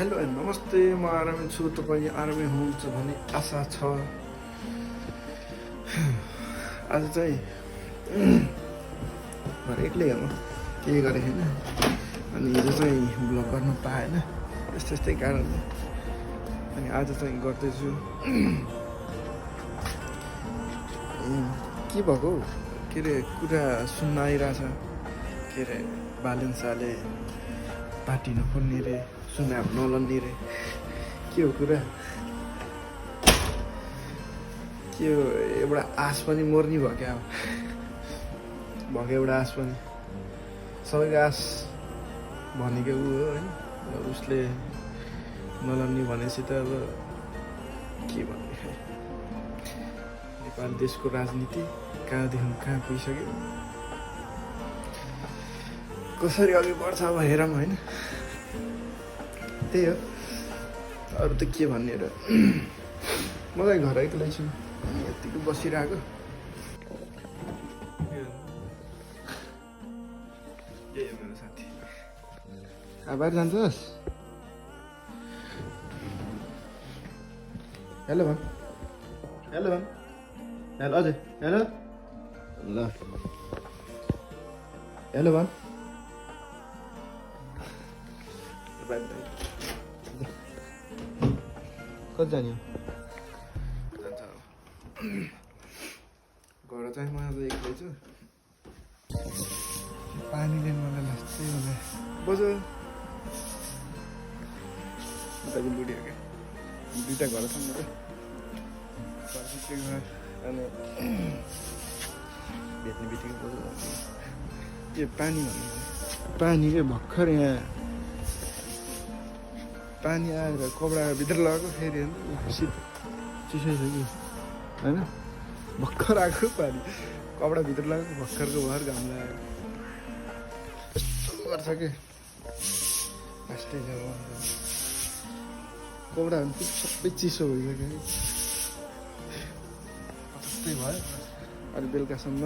Hello and नमस्ते, म आरामै छु, तपाईँ आरामै हुनुहुन्छ भन्ने आशा छ। आज चाहिँ एक्लै हो, केही गरेको छैन। अनि हिजो चाहिँ भ्लग गर्न पाएन, यस्तै कारणले। अनि आज चाहिँ गर्दैछु। के भएको हौ, के अरे कुरा सुन्न आइरहेछ। के अरे बालेन्साले पार्टी नखोल्ने रे, चुनाव नलड्ने रे। के हो कुरा? के हो, एउटा आश पनि मर्नी भयो क्या? भएको एउटा आश पनि, सबैको आश भनेको ऊ हो होइन। उसले नलड्ने भनेपछि त अब के भन्ने खै। नेपाल देशको राजनीति कहाँदेखि कहाँ पुगिसक्यो, कसरी अघि बढ्छ अब हेरौँ होइन। त्यही हो, अरू त के भन्ने र। म चाहिँ घर एक्लै छु, यत्तिकै बसिरहेको। ए मेरो साथी, बाहिर जान्छस्? हेलो भन, हेलो भन, हेलो अझै हेलो ल, हेलो भन। कति जाने हो? जान्छ घर चाहिँ म आज एक्लै छु। पानीले मलाई लास्टै होला बजो। उताको बुढी हो क्या, दुइटा घर छ मेरो। घर अनि भेट्ने बित्तिकै बजो के पानी भन्नु, पानी के भर्खर यहाँ पानी आएर कपडा भित्र लगाएको, फेरि शीत चिसो छ कि होइन। भर्खर आएको पानी कपडा भित्र लगाएको, भर्खरको भर घाम लगाएर यस्तो गर्छ कि फास्टै जब कपडाहरू पनि सबै चिसो भइसक्यो। त्यस्तै भयो। अनि बेलुकासम्म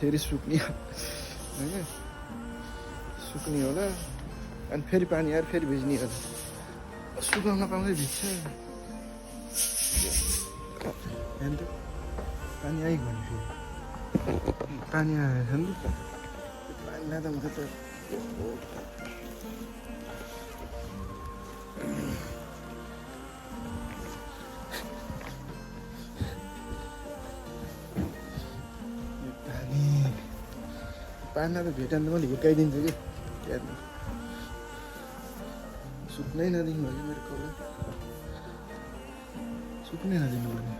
फेरि सुक्ने होइन, सुक्ने होला। अनि फेरि पानी आएर फेरि भिज्ने होला। सुकाउन पाउँदै भिज्छ। हेर्नु त पानी आइक भने फेरि पानी आएर हेर्नु त, पानी लाँदा मात्रै त पानीलाई त भेट्यो भने त मैले हिर्काइदिन्छु कि। सुक्नै नदिनु भयो कि मेरो कपडा, सुक्नै नदिनु भयो।